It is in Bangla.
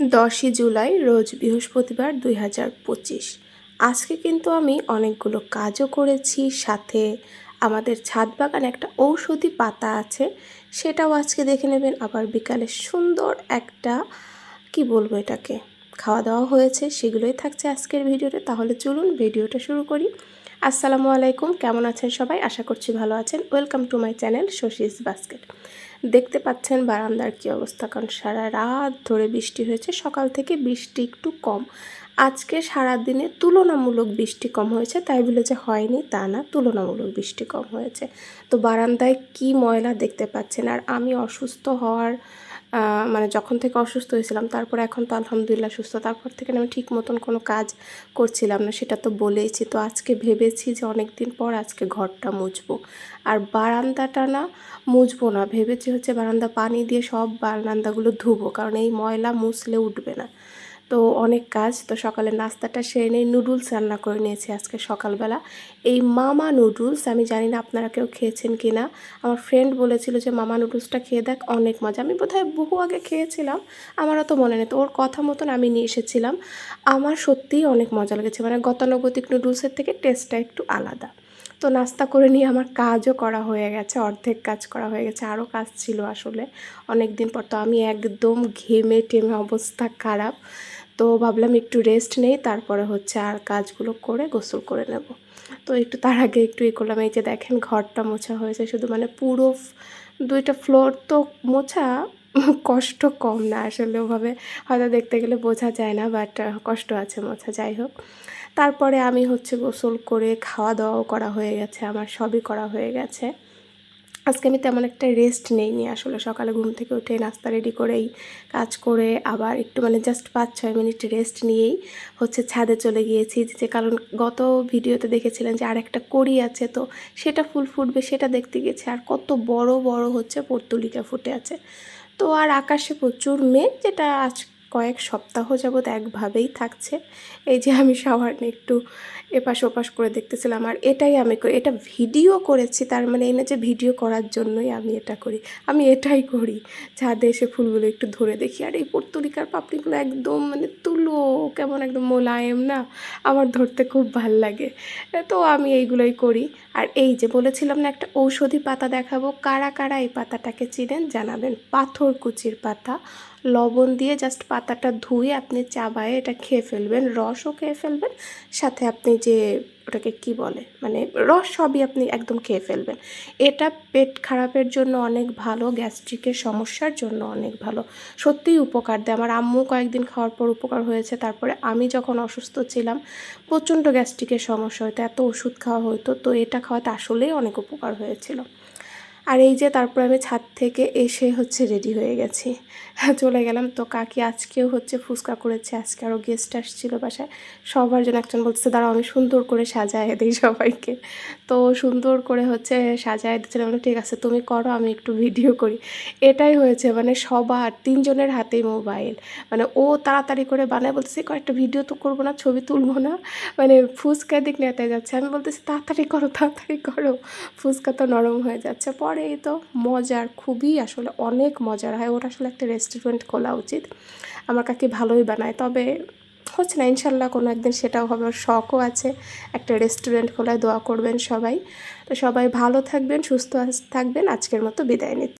10ই জুলাই রোজ বৃহস্পতিবার 2025। আজকে কিন্তু আমি অনেকগুলো কাজও করেছি, সাথে আমাদের ছাদ বাগানে একটা ঔষধি পাতা আছে, সেটাও আজকে দেখে নেবেন। আবার বিকালে সুন্দর একটা কি বলবো এটাকে খাওয়া দাওয়া হয়েছে, সেগুলোই থাকছে আজকের ভিডিওতে। তাহলে চলুন ভিডিওটা শুরু করি। আসসালামু আলাইকুম, কেমন আছেন সবাই? আশা করছি ভালো আছেন। Welcome to my channel Shashi's basket. দেখতে পাচ্ছেন বারান্দার কী অবস্থা, কারণ সারা রাত ধরে বৃষ্টি হয়েছে। সকাল থেকে বৃষ্টি একটু কম, আজকে সারাদিনে তুলনামূলক বৃষ্টি কম হয়েছে, তাই বলে যে হয়নি তা না, তুলনামূলক বৃষ্টি কম হয়েছে। তো বারান্দায় কি ময়লা দেখতে পাচ্ছেন। আর আমি অসুস্থ হওয়ার মানে যখন থেকে অসুস্থ হয়েছিলাম, তারপর এখন তো আলহামদুলিল্লাহ সুস্থ। তারপর থেকে আমি ঠিক মতন কোনো কাজ করছিলাম না, সেটা তো বলেইছি। তো আজকে ভেবেছি যে অনেক দিন পর আজকে ঘরটা মুছবো, আর বারান্দাটা না মুছবো না, ভেবেছি হচ্ছে বারান্দা পানি দিয়ে সব বারান্দাগুলো ধুবো, কারণ এই ময়লা মুছলে উঠবে না। তো অনেক কাজ। তো সকালে নাস্তাটা সেরে নেই, নুডলস রান্না করে নিয়েছি আজকে সকালবেলা। এই মামা নুডলস, আমি জানি না আপনারা কেউ খেয়েছেন কি না। আমার ফ্রেন্ড বলেছিল যে মামা নুডলসটা খেয়ে দেখ, অনেক মজা। আমি বোধহয় বহু আগে খেয়েছিলাম, আমার অত মনে নেই। তো ওর কথা মতন আমি নিয়ে এসেছিলাম। আমার সত্যিই অনেক মজা লেগেছে, মানে গতানুগতিক নুডলসের থেকে টেস্টটা একটু আলাদা। তো নাস্তা করে নিয়ে আমার কাজও করা হয়ে গেছে, অর্ধেক কাজ করা হয়ে গেছে, আরও কাজ ছিল আসলে অনেক দিন পর। তো আমি একদম ঘেমে টেমে অবস্থা খারাপ। তো ভাবলাম একটু রেস্ট নেই, তারপরে হচ্ছে আর কাজগুলো করে গোসল করে নেব। তো একটু তার আগে একটু করলাম। এই যে দেখেন ঘরটা মোছা হয়েছে, শুধু মানে পুরো 2টা ফ্লোর তো মোছা। কষ্ট কম না আসলে, ওভাবে হয়তো দেখতে গেলে বোঝা যায় না, বাট কষ্ট আছে মোছা। যাই হোক, তারপরে আমি হচ্ছে গোসল করে খাওয়া দাওয়াও করা হয়ে গেছে, আমার সবই করা হয়ে গেছে। আজকে আমি তেমন একটা রেস্ট নেইনি আসলে। সকালে ঘুম থেকে উঠে নাস্তা রেডি করেই কাজ করে আবার একটু মানে জাস্ট 5-6 মিনিট রেস্ট নিয়েই হচ্ছে ছাদে চলে গিয়েছি। যে কারণ গত ভিডিওতে দেখেছিলেন যে আরেকটা কড়ি আছে, তো সেটা ফুল ফুটবে, সেটা দেখতে গেছি। আর কত বড় বড় হচ্ছে পর্তুলিকা ফুটে আছে। তো আর আকাশে প্রচুর মেঘ, যেটা আজ কয়েক সপ্তাহ যাবৎ একভাবেই থাকছে। এই যে আমি শাওয়ার নিয়ে একটু এপাশ ওপাশ করে দেখতেছিলাম, আর এটাই আমি করি। এটা ভিডিও করেছি, তার মানে এই না যে ভিডিও করার জন্যই আমি এটা করি, আমি এটাই করি। ছাদে এসে ফুলগুলো একটু ধরে দেখি, আর এই পর্তুলিকার পাপড়িগুলো একদম মানে তুলো কেমন একদম মোলায়েম না, আমার ধরতে খুব ভাল লাগে। তো আমি এইগুলোই করি। আর এই যে বলেছিলাম না একটা ঔষধি পাতা দেখাবো, কারা কারা এই পাতাটাকে চিনেন জানাবেন। পাথরকুচির পাতা, লবণ দিয়ে জাস্ট পাতাটা ধুয়ে আপনি চাবায়ে এটা খেয়ে ফেলবেন, রসও খেয়ে ফেলবেন, সাথে আপনি যে ওটাকে কি বলে মানে রস সবই আপনি একদম খেয়ে ফেলবেন। এটা পেট খারাপের জন্য অনেক ভালো, গ্যাস্ট্রিকের সমস্যার জন্য অনেক ভালো, সত্যিই উপকার দেয়। আমার আম্মু কয়েকদিন খাওয়ার পর উপকার হয়েছে। তারপরে আমি যখন অসুস্থ ছিলাম, প্রচণ্ড গ্যাস্ট্রিকের সমস্যা হতো, এত ওষুধ খাওয়া হতো, তো এটা খাওয়াতে আসলেই অনেক উপকার হয়েছিল। আর এই যে তারপর আমি ছাদ থেকে এসে হচ্ছে রেডি হয়ে গেছি, চলে গেলাম। তো কাকি আজকেও হচ্ছে ফুচকা করেছে, আজকে আরও গেস্ট আসছিলো বাসায়। সবার জন্য একজন বলতেছে দাঁড়াও আমি সুন্দর করে সাজায় দিই সবাইকে। তো সুন্দর করে হচ্ছে সাজায় দিচ্ছিলাম, ঠিক আছে তুমি করো, আমি একটু ভিডিও করি। এটাই হয়েছে, মানে সবার 3জনের হাতেই মোবাইল, মানে ও তাড়াতাড়ি করে বানায়, বলতেছে কয়েকটা ভিডিও তো করবো না, ছবি তুলবো না, মানে ফুচকা দিক নেতায় যাচ্ছে। আমি বলতেছি তাড়াতাড়ি করো তাড়াতাড়ি করো, ফুচকা তো নরম হয়ে যাচ্ছে। পরে এই তো মজার, খুবই আসলে অনেক মজার হয়। ওর আসলে একটা রেস্টুরেন্ট খোলা উচিত, আমার কাকি ভালোই বানায়, তবে হচ্ছে না। ইনশাল্লাহ কোনো একদিন সেটাও হবে, ওর শখও আছে একটা রেস্টুরেন্ট খোলায়। দোয়া করবেন সবাই। তো সবাই ভালো থাকবেন, সুস্থ থাকবেন। আজকের মতো বিদায় নিচ্ছি।